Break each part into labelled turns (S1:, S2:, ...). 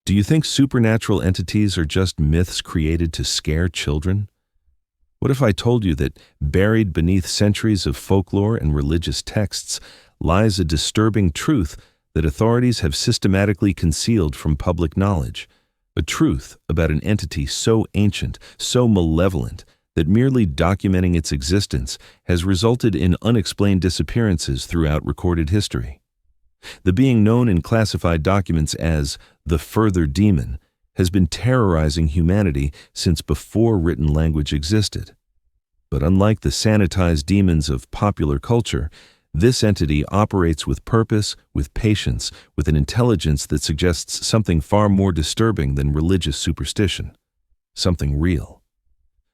S1: Do you think supernatural entities are just myths created to scare children? What if I told you that buried beneath centuries of folklore and religious texts lies a disturbing truth that authorities have systematically concealed from public knowledge? A truth about an entity so ancient, so malevolent, that merely documenting its existence has resulted in unexplained disappearances throughout recorded history. The being known in classified documents as the Further Demon has been terrorizing humanity since before written language existed. But unlike the sanitized demons of popular culture, this entity operates with purpose, with patience, with an intelligence that suggests something far more disturbing than religious superstition, something real.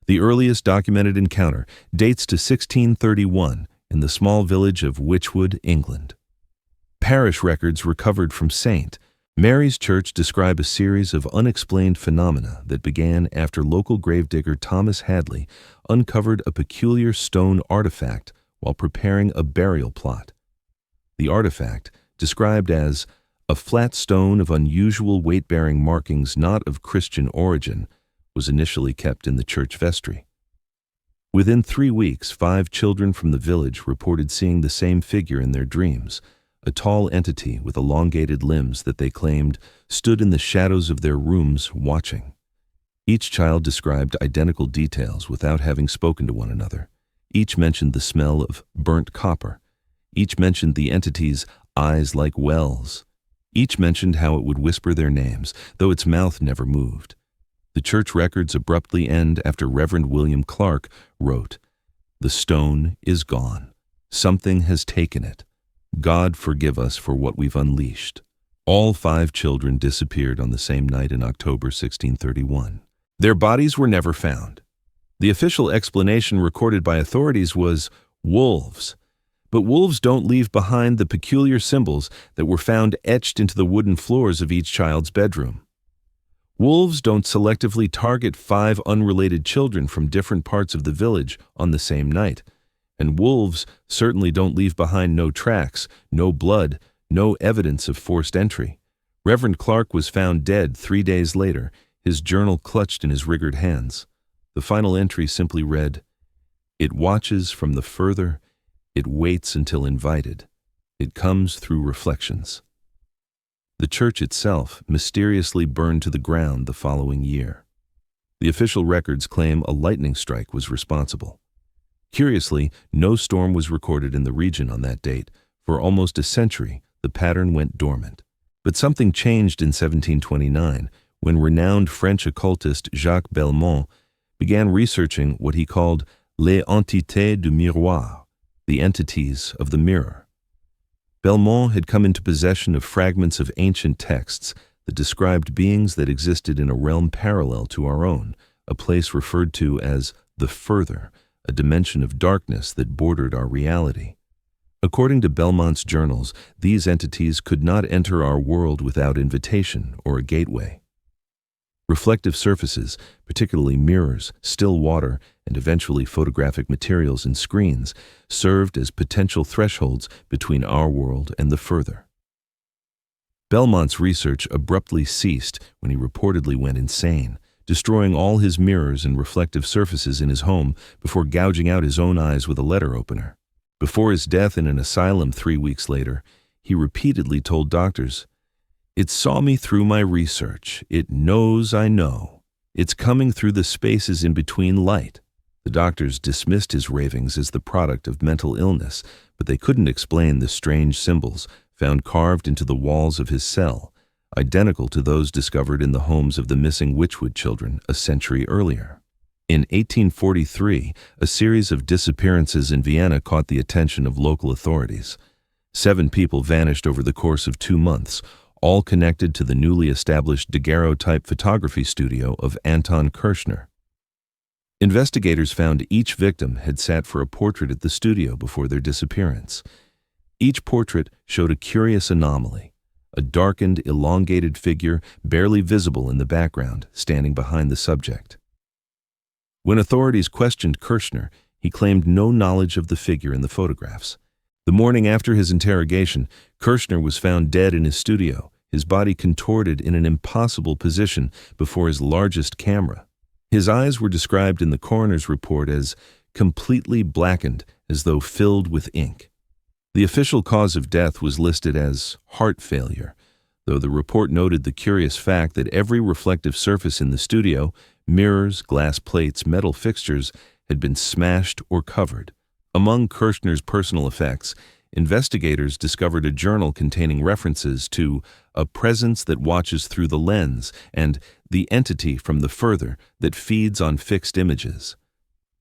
S1: The earliest documented encounter dates to 1631 in the small village of Witchwood, England. Parish records recovered from St. Mary's Church describe a series of unexplained phenomena that began after local gravedigger Thomas Hadley uncovered a peculiar stone artifact while preparing a burial plot. The artifact, described as a flat stone of unusual weight-bearing markings not of Christian origin, was initially kept in the church vestry. Within 3 weeks, 5 children from the village reported seeing the same figure in their dreams, a tall entity with elongated limbs that they claimed stood in the shadows of their rooms watching. Each child described identical details without having spoken to one another. Each mentioned the smell of burnt copper. Each mentioned the entity's eyes like wells. Each mentioned how it would whisper their names, though its mouth never moved. The church records abruptly end after Reverend William Clark wrote, "The stone is gone. Something has taken it. God forgive us for what we've unleashed." All 5 children disappeared on the same night in October 1631. Their bodies were never found. The official explanation recorded by authorities was wolves. But wolves don't leave behind the peculiar symbols that were found etched into the wooden floors of each child's bedroom. Wolves don't selectively target 5 unrelated children from different parts of the village on the same night. And wolves certainly don't leave behind no tracks, no blood, no evidence of forced entry. Reverend Clark was found dead 3 days later, his journal clutched in his rigged hands. The final entry simply read, "It watches from the further, it waits until invited, it comes through reflections." The church itself mysteriously burned to the ground the following year. The official records claim a lightning strike was responsible. Curiously, no storm was recorded in the region on that date. For almost a century, the pattern went dormant. But something changed in 1729 when renowned French occultist Jacques Belmont began researching what he called les entités du miroir, the entities of the mirror. Belmont had come into possession of fragments of ancient texts that described beings that existed in a realm parallel to our own, a place referred to as the further, a dimension of darkness that bordered our reality. According to Belmont's journals, these entities could not enter our world without invitation or a gateway. Reflective surfaces, particularly mirrors, still water, and eventually photographic materials and screens, served as potential thresholds between our world and the further. Belmont's research abruptly ceased when he reportedly went insane, destroying all his mirrors and reflective surfaces in his home before gouging out his own eyes with a letter opener. Before his death in an asylum 3 weeks later, he repeatedly told doctors, "It saw me through my research. It knows I know. It's coming through the spaces in between light." The doctors dismissed his ravings as the product of mental illness, but they couldn't explain the strange symbols found carved into the walls of his cell, identical to those discovered in the homes of the missing Witchwood children a century earlier. In 1843, a series of disappearances in Vienna caught the attention of local authorities. 7 people vanished over the course of 2 months, all connected to the newly established daguerreotype photography studio of Anton Kirschner. Investigators found each victim had sat for a portrait at the studio before their disappearance. Each portrait showed a curious anomaly, a darkened, elongated figure barely visible in the background, standing behind the subject. When authorities questioned Kirschner, he claimed no knowledge of the figure in the photographs. The morning after his interrogation, Kirschner was found dead in his studio, his body contorted in an impossible position before his largest camera. His eyes were described in the coroner's report as completely blackened, as though filled with ink. The official cause of death was listed as heart failure, though the report noted the curious fact that every reflective surface in the studio, mirrors, glass plates, metal fixtures, had been smashed or covered. Among Kirshner's personal effects, investigators discovered a journal containing references to a presence that watches through the lens and the entity from the further that feeds on fixed images.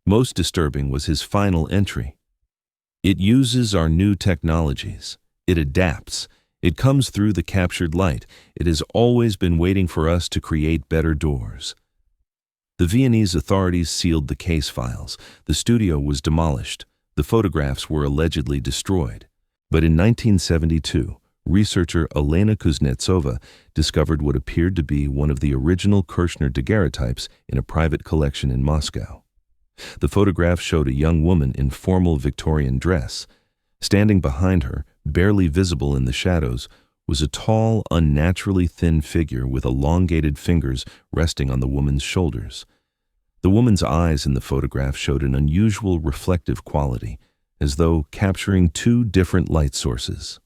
S1: Most disturbing was his final entry. It uses our new technologies. It adapts. It comes through the captured light. It has always been waiting for us to create better doors. The Viennese authorities sealed the case files. The studio was demolished. The photographs were allegedly destroyed. But in 1972, researcher Elena Kuznetsova discovered what appeared to be one of the original Kirshner daguerreotypes in a private collection in Moscow. The photograph showed a young woman in formal Victorian dress. Standing behind her, barely visible in the shadows, was a tall, unnaturally thin figure with elongated fingers resting on the woman's shoulders. The woman's eyes in the photograph showed an unusual reflective quality, as though capturing two different light sources.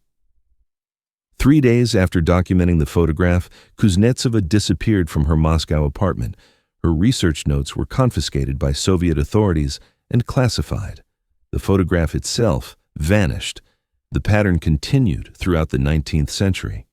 S1: 3 days after documenting the photograph, Kuznetsova disappeared from her Moscow apartment. Her research notes were confiscated by Soviet authorities and classified. The photograph itself vanished. The pattern continued throughout the 19th century.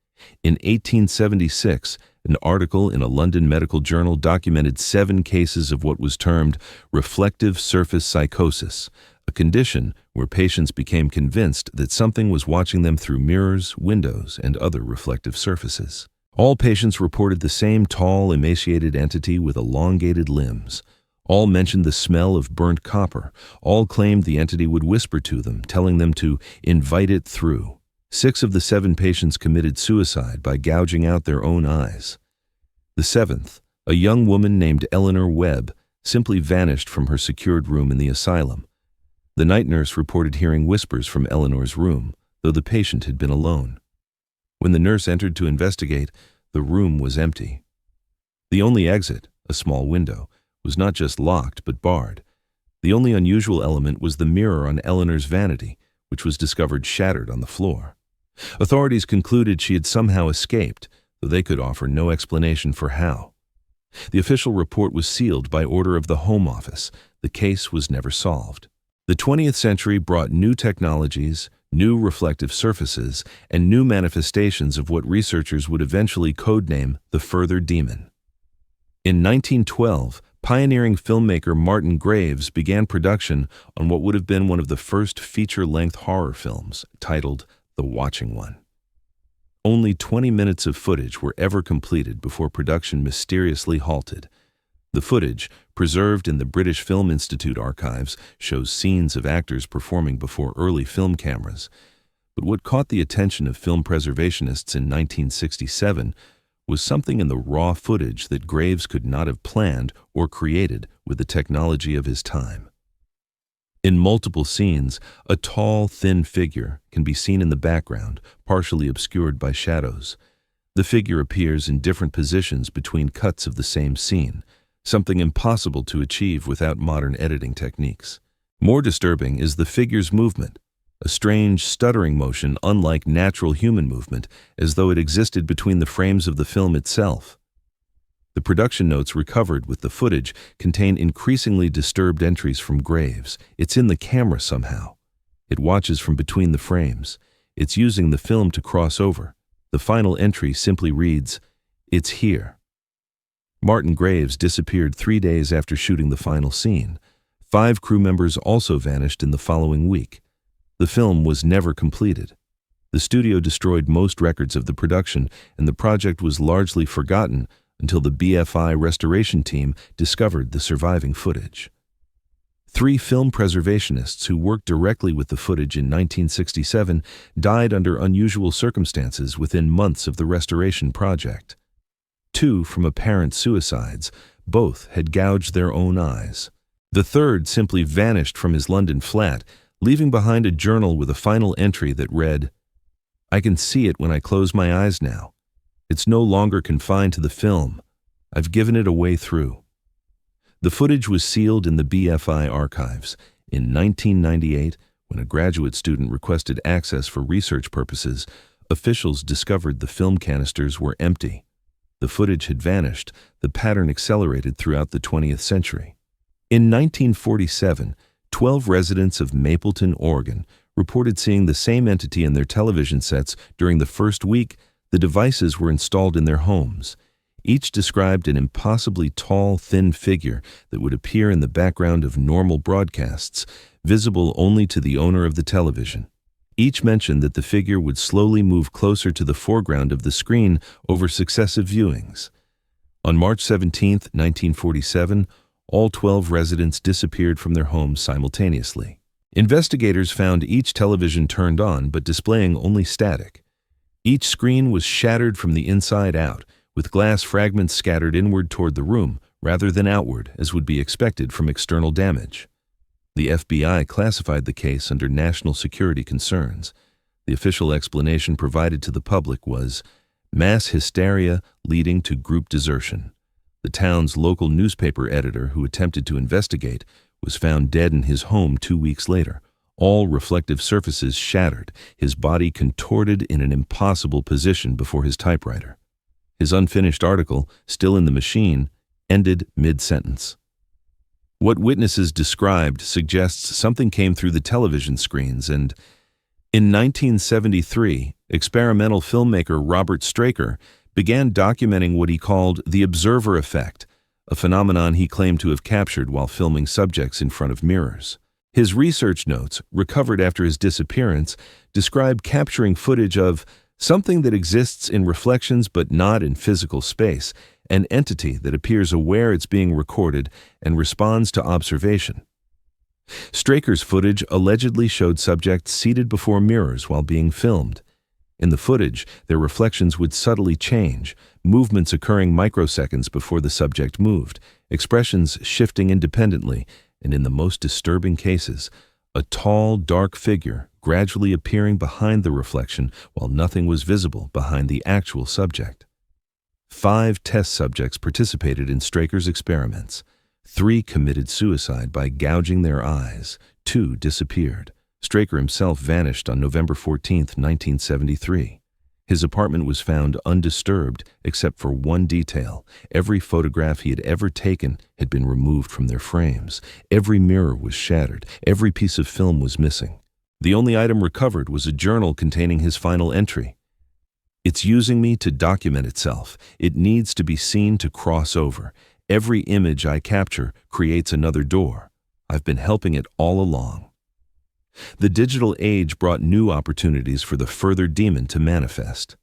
S1: In 1876, an article in a London medical journal documented 7 cases of what was termed reflective surface psychosis, a condition where patients became convinced that something was watching them through mirrors, windows, and other reflective surfaces. All patients reported the same tall, emaciated entity with elongated limbs. All mentioned the smell of burnt copper. All claimed the entity would whisper to them, telling them to invite it through. 6 of the 7 patients committed suicide by gouging out their own eyes. The 7th, a young woman named Eleanor Webb, simply vanished from her secured room in the asylum. The night nurse reported hearing whispers from Eleanor's room, though the patient had been alone. When the nurse entered to investigate, the room was empty. The only exit, a small window, was not just locked but barred. The only unusual element was the mirror on Eleanor's vanity, which was discovered shattered on the floor. Authorities concluded she had somehow escaped, though they could offer no explanation for how. The official report was sealed by order of the Home Office. The case was never solved. The 20th century brought new technologies, new reflective surfaces, and new manifestations of what researchers would eventually codename the further demon. In 1912, pioneering filmmaker Martin Graves began production on what would have been one of the first feature-length horror films, titled The Watching One. Only 20 minutes of footage were ever completed before production mysteriously halted. The footage, preserved in the British Film Institute archives, shows scenes of actors performing before early film cameras. But what caught the attention of film preservationists in 1967 was something in the raw footage that Graves could not have planned or created with the technology of his time. In multiple scenes, a tall, thin figure can be seen in the background, partially obscured by shadows. The figure appears in different positions between cuts of the same scene, something impossible to achieve without modern editing techniques. More disturbing is the figure's movement, a strange, stuttering motion unlike natural human movement, as though it existed between the frames of the film itself. The production notes recovered with the footage contain increasingly disturbed entries from Graves. It's in the camera somehow. It watches from between the frames. It's using the film to cross over. The final entry simply reads, "It's here." Martin Graves disappeared 3 days after shooting the final scene. 5 crew members also vanished in the following week. The film was never completed. The studio destroyed most records of the production, and the project was largely forgotten until the BFI restoration team discovered the surviving footage. 3 film preservationists who worked directly with the footage in 1967 died under unusual circumstances within months of the restoration project. 2 from apparent suicides. Both had gouged their own eyes. The third simply vanished from his London flat, leaving behind a journal with a final entry that read, "I can see it when I close my eyes now. It's no longer confined to the film. I've given it a way through. The footage was sealed in the BFI archives. In 1998, when a graduate student requested access for research purposes, officials discovered the film canisters were empty. The footage had vanished. The pattern accelerated throughout the 20th century. In 1947, 12 residents of Mapleton, Oregon, reported seeing the same entity in their television sets during the first week the devices were installed in their homes. Each described an impossibly tall, thin figure that would appear in the background of normal broadcasts, visible only to the owner of the television. Each mentioned that the figure would slowly move closer to the foreground of the screen over successive viewings. On March 17, 1947, all 12 residents disappeared from their homes simultaneously. Investigators found each television turned on but displaying only static. Each screen was shattered from the inside out, with glass fragments scattered inward toward the room rather than outward, as would be expected from external damage. The FBI classified the case under national security concerns. The official explanation provided to the public was mass hysteria leading to group desertion. The town's local newspaper editor who attempted to investigate was found dead in his home 2 weeks later, all reflective surfaces shattered, his body contorted in an impossible position before his typewriter. His unfinished article, still in the machine, ended mid-sentence. What witnesses described suggests something came through the television screens, and in 1973, experimental filmmaker Robert Straker began documenting what he called the observer effect, a phenomenon he claimed to have captured while filming subjects in front of mirrors. His research notes, recovered after his disappearance, describe capturing footage of something that exists in reflections but not in physical space, an entity that appears aware it's being recorded and responds to observation. Straker's footage allegedly showed subjects seated before mirrors while being filmed. In the footage, their reflections would subtly change, movements occurring microseconds before the subject moved, expressions shifting independently, and in the most disturbing cases, a tall, dark figure gradually appearing behind the reflection while nothing was visible behind the actual subject. 5 test subjects participated in Straker's experiments. 3 committed suicide by gouging their eyes. 2 disappeared. Straker himself vanished on November 14, 1973. His apartment was found undisturbed except for one detail. Every photograph he had ever taken had been removed from their frames. Every mirror was shattered. Every piece of film was missing. The only item recovered was a journal containing his final entry. "It's using me to document itself. It needs to be seen to cross over. Every image I capture creates another door. I've been helping it all along." The digital age brought new opportunities for the further demon to manifest.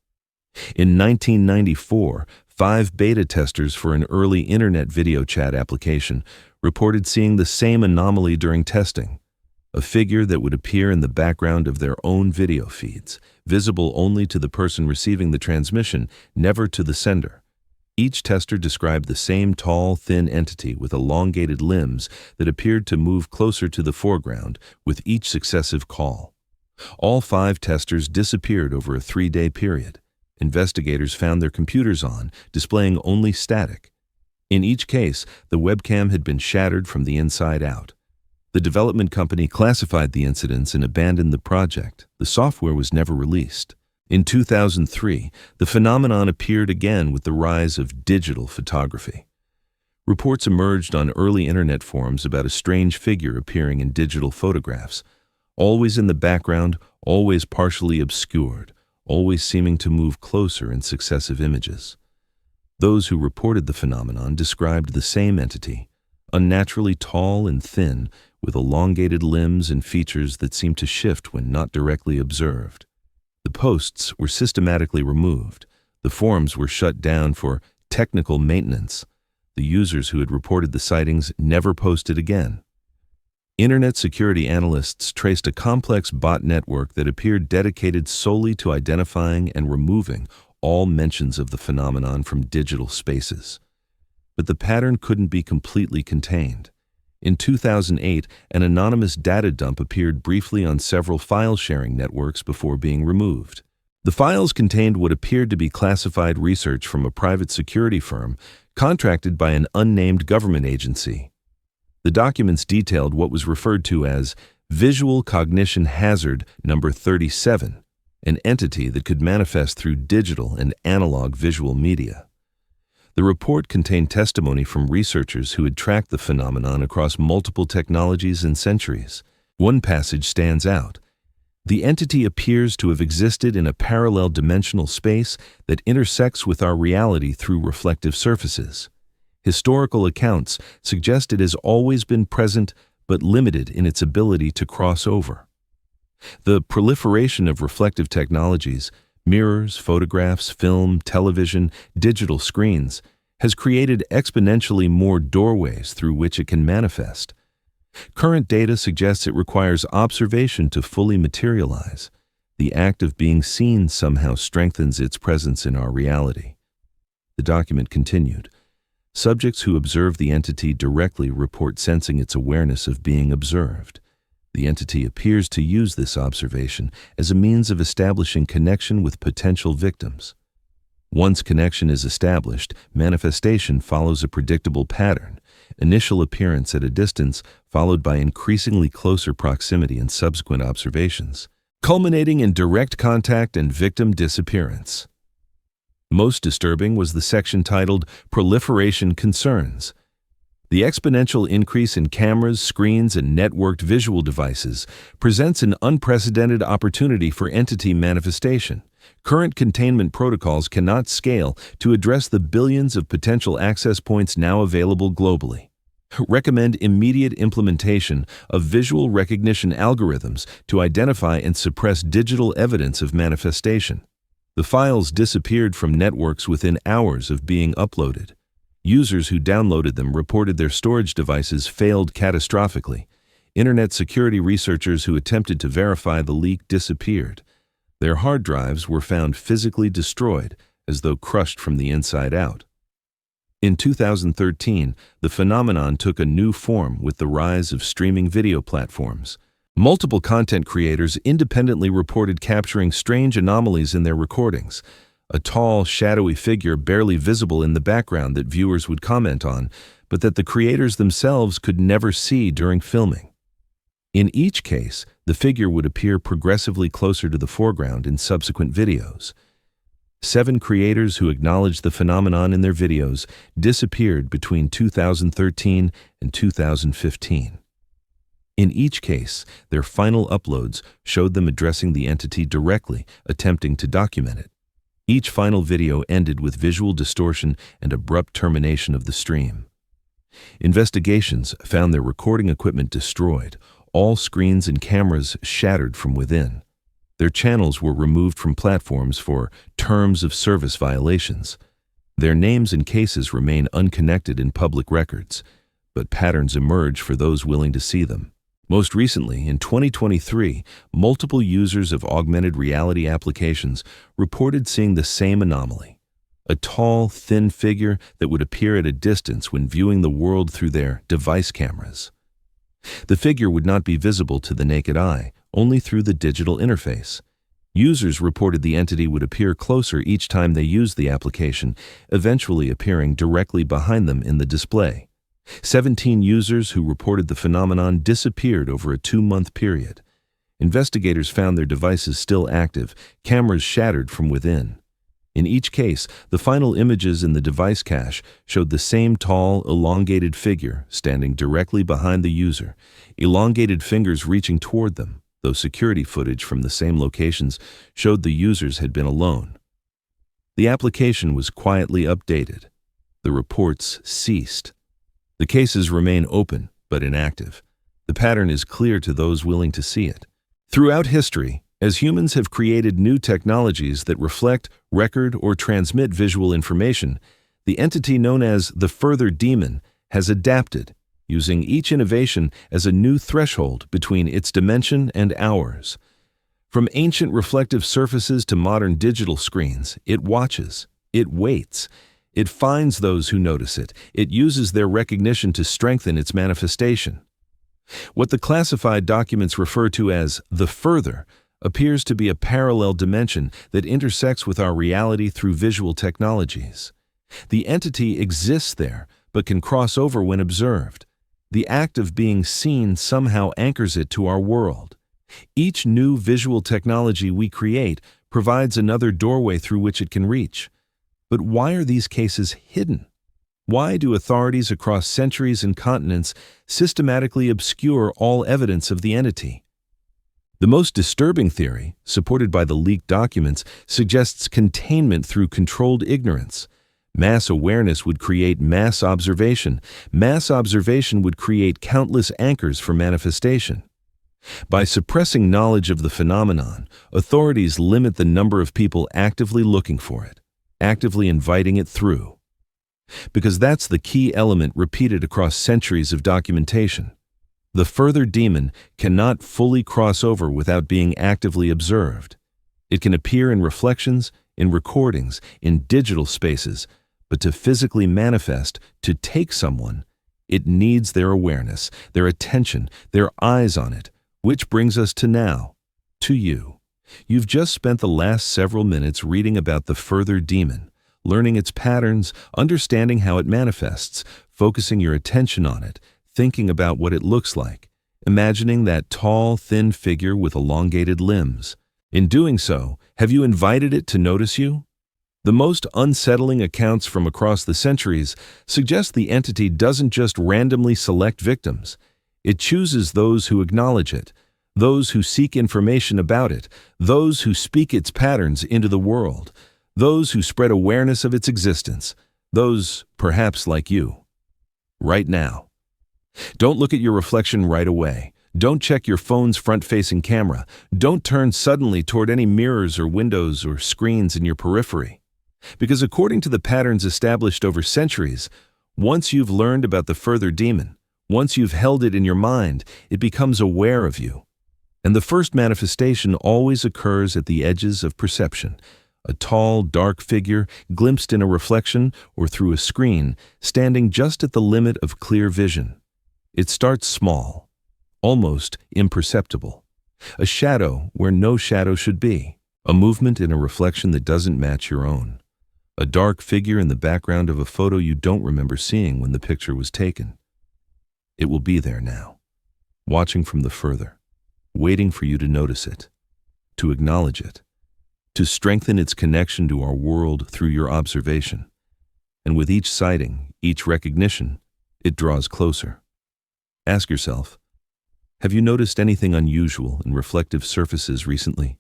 S1: In 1994, 5 beta testers for an early internet video chat application reported seeing the same anomaly during testing, a figure that would appear in the background of their own video feeds, visible only to the person receiving the transmission, never to the sender. Each tester described the same tall, thin entity with elongated limbs that appeared to move closer to the foreground with each successive call. All 5 testers disappeared over a 3-day period. Investigators found their computers on, displaying only static. In each case, the webcam had been shattered from the inside out. The development company classified the incidents and abandoned the project. The software was never released. In 2003, the phenomenon appeared again with the rise of digital photography. Reports emerged on early internet forums about a strange figure appearing in digital photographs, always in the background, always partially obscured, always seeming to move closer in successive images. Those who reported the phenomenon described the same entity, unnaturally tall and thin, with elongated limbs and features that seemed to shift when not directly observed. The posts were systematically removed. The forums were shut down for technical maintenance. The users who had reported the sightings never posted again. Internet security analysts traced a complex bot network that appeared dedicated solely to identifying and removing all mentions of the phenomenon from digital spaces. But the pattern couldn't be completely contained. In 2008, an anonymous data dump appeared briefly on several file-sharing networks before being removed. The files contained what appeared to be classified research from a private security firm contracted by an unnamed government agency. The documents detailed what was referred to as visual cognition hazard number 37, an entity that could manifest through digital and analog visual media. The report contained testimony from researchers who had tracked the phenomenon across multiple technologies and centuries. One passage stands out. The entity appears to have existed in a parallel dimensional space that intersects with our reality through reflective surfaces. Historical accounts suggest it has always been present but limited in its ability to cross over. The proliferation of reflective technologies, mirrors, photographs, film, television, digital screens, has created exponentially more doorways through which it can manifest. Current data suggests it requires observation to fully materialize. The act of being seen somehow strengthens its presence in our reality. The document continued. Subjects who observe the entity directly report sensing its awareness of being observed. The entity appears to use this observation as a means of establishing connection with potential victims. Once connection is established, manifestation follows a predictable pattern: initial appearance at a distance, followed by increasingly closer proximity and subsequent observations, culminating in direct contact and victim disappearance. Most disturbing was the section titled Proliferation Concerns. The exponential increase in cameras, screens, and networked visual devices presents an unprecedented opportunity for entity manifestation. Current containment protocols cannot scale to address the billions of potential access points now available globally. Recommend immediate implementation of visual recognition algorithms to identify and suppress digital evidence of manifestation. The files disappeared from networks within hours of being uploaded. Users who downloaded them reported their storage devices failed catastrophically. Internet security researchers who attempted to verify the leak disappeared. Their hard drives were found physically destroyed, as though crushed from the inside out. In 2013, the phenomenon took a new form with the rise of streaming video platforms. Multiple content creators independently reported capturing strange anomalies in their recordings. A tall, shadowy figure barely visible in the background that viewers would comment on, but that the creators themselves could never see during filming. In each case, the figure would appear progressively closer to the foreground in subsequent videos. 7 creators who acknowledged the phenomenon in their videos disappeared between 2013 and 2015. In each case, their final uploads showed them addressing the entity directly, attempting to document it. Each final video ended with visual distortion and abrupt termination of the stream. Investigations found their recording equipment destroyed, all screens and cameras shattered from within. Their channels were removed from platforms for terms of service violations. Their names and cases remain unconnected in public records, but patterns emerge for those willing to see them. Most recently, in 2023, multiple users of augmented reality applications reported seeing the same anomaly: a tall, thin figure that would appear at a distance when viewing the world through their device cameras. The figure would not be visible to the naked eye, only through the digital interface. Users reported the entity would appear closer each time they used the application, eventually appearing directly behind them in the display. 17 users who reported the phenomenon disappeared over a 2-month period. Investigators found their devices still active, cameras shattered from within. In each case, the final images in the device cache showed the same tall, elongated figure standing directly behind the user, elongated fingers reaching toward them, though security footage from the same locations showed the users had been alone. The application was quietly updated. The reports ceased. The cases remain open, but inactive. The pattern is clear to those willing to see it. Throughout history, as humans have created new technologies that reflect, record, or transmit visual information, the entity known as the further demon has adapted, using each innovation as a new threshold between its dimension and ours. From ancient reflective surfaces to modern digital screens, it watches, it waits. It finds those who notice it. It uses their recognition to strengthen its manifestation. What the classified documents refer to as the further appears to be a parallel dimension that intersects with our reality through visual technologies. The entity exists there, but can cross over when observed. The act of being seen somehow anchors it to our world. Each new visual technology we create provides another doorway through which it can reach. But why are these cases hidden? Why do authorities across centuries and continents systematically obscure all evidence of the entity? The most disturbing theory, supported by the leaked documents, suggests containment through controlled ignorance. Mass awareness would create mass observation. Mass observation would create countless anchors for manifestation. By suppressing knowledge of the phenomenon, authorities limit the number of people actively looking for it, actively inviting it through. Because that's the key element repeated across centuries of documentation. The further demon cannot fully cross over without being actively observed. It can appear in reflections, in recordings, in digital spaces, but to physically manifest, to take someone, it needs their awareness, their attention, their eyes on it, which brings us to now, to you. You've just spent the last several minutes reading about the further demon, learning its patterns, understanding how it manifests, focusing your attention on it, thinking about what it looks like, imagining that tall, thin figure with elongated limbs. In doing so, have you invited it to notice you? The most unsettling accounts from across the centuries suggest the entity doesn't just randomly select victims. It chooses those who acknowledge it, those who seek information about it, those who speak its patterns into the world, those who spread awareness of its existence, those perhaps like you. Right now. Don't look at your reflection right away. Don't check your phone's front-facing camera. Don't turn suddenly toward any mirrors or windows or screens in your periphery. Because according to the patterns established over centuries, once you've learned about the further demon, once you've held it in your mind, it becomes aware of you. And the first manifestation always occurs at the edges of perception. A tall, dark figure glimpsed in a reflection or through a screen, standing just at the limit of clear vision. It starts small, almost imperceptible. A shadow where no shadow should be. A movement in a reflection that doesn't match your own. A dark figure in the background of a photo you don't remember seeing when the picture was taken. It will be there now, watching from the further, waiting for you to notice it, to acknowledge it, to strengthen its connection to our world through your observation. And with each sighting, each recognition, it draws closer. Ask yourself, have you noticed anything unusual in reflective surfaces recently?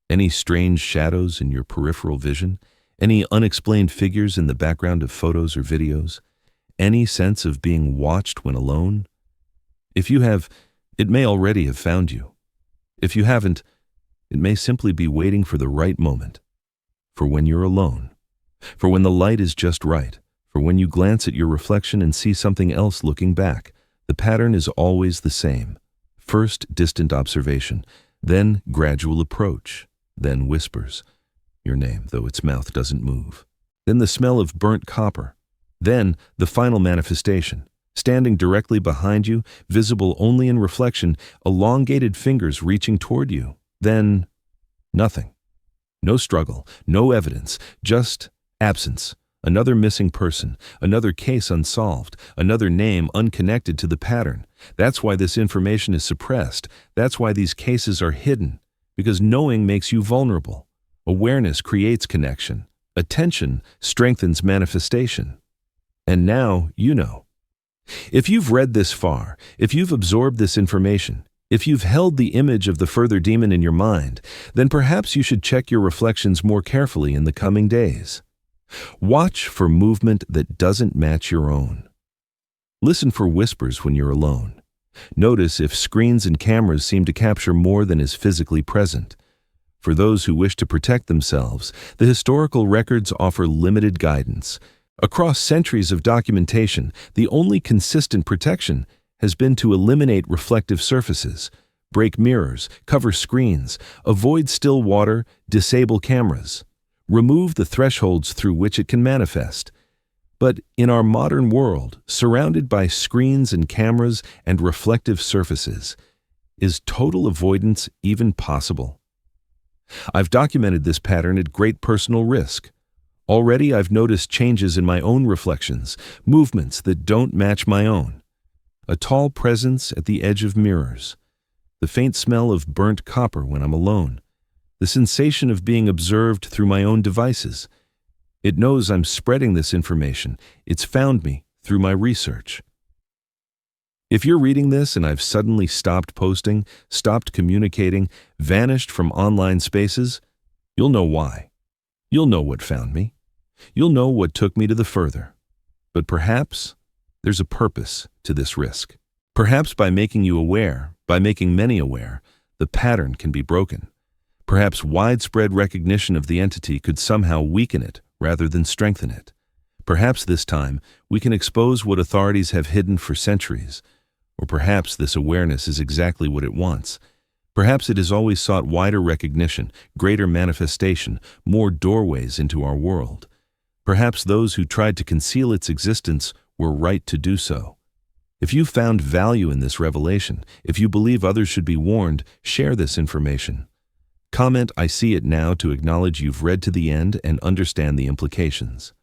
S1: Any strange shadows in your peripheral vision? Any unexplained figures in the background of photos or videos? Any sense of being watched when alone? If you have, it may already have found you. If you haven't, it may simply be waiting for the right moment. For when you're alone. For when the light is just right. For when you glance at your reflection and see something else looking back. The pattern is always the same. First, distant observation. Then, gradual approach. Then whispers. Your name, though its mouth doesn't move. Then the smell of burnt copper. Then the final manifestation. Standing directly behind you, visible only in reflection, elongated fingers reaching toward you. Then nothing. No struggle, no evidence, just absence. Another missing person, another case unsolved, another name unconnected to the pattern. That's why this information is suppressed. That's why these cases are hidden. Because knowing makes you vulnerable. Awareness creates connection. Attention strengthens manifestation. And now you know. If you've read this far, if you've absorbed this information, if you've held the image of the further demon in your mind, then perhaps you should check your reflections more carefully in the coming days. Watch for movement that doesn't match your own. Listen for whispers when you're alone. Notice if screens and cameras seem to capture more than is physically present. For those who wish to protect themselves, the historical records offer limited guidance. Across centuries of documentation, the only consistent protection has been to eliminate reflective surfaces, break mirrors, cover screens, avoid still water, disable cameras. Remove the thresholds through which it can manifest. But in our modern world, surrounded by screens and cameras and reflective surfaces, is total avoidance even possible? I've documented this pattern at great personal risk. Already I've noticed changes in my own reflections, movements that don't match my own. A tall presence at the edge of mirrors. The faint smell of burnt copper when I'm alone. The sensation of being observed through my own devices. It knows I'm spreading this information. It's found me through my research. If you're reading this and I've suddenly stopped posting, stopped communicating, vanished from online spaces, you'll know why. You'll know what found me. You'll know what took me to the further. But perhaps there's a purpose to this risk. Perhaps by making you aware, by making many aware, the pattern can be broken. Perhaps widespread recognition of the entity could somehow weaken it rather than strengthen it. Perhaps this time we can expose what authorities have hidden for centuries. Or perhaps this awareness is exactly what it wants. Perhaps it has always sought wider recognition, greater manifestation, more doorways into our world. Perhaps those who tried to conceal its existence were right to do so. If you found value in this revelation, if you believe others should be warned, share this information. Comment "I see it now" to acknowledge you've read to the end and understand the implications.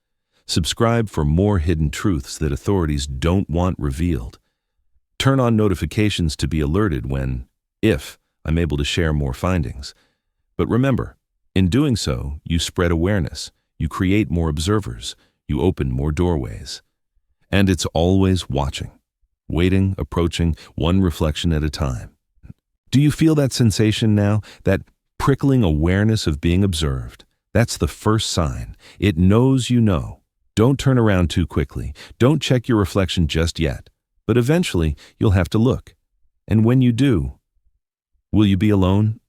S1: Subscribe for more hidden truths that authorities don't want revealed. Turn on notifications to be alerted if I'm able to share more findings. But remember, in doing so, you spread awareness, you create more observers, you open more doorways. And it's always watching, waiting, approaching, one reflection at a time. Do you feel that sensation now, that prickling awareness of being observed? That's the first sign. It knows you know. Don't turn around too quickly. Don't check your reflection just yet. But eventually, you'll have to look. And when you do, will you be alone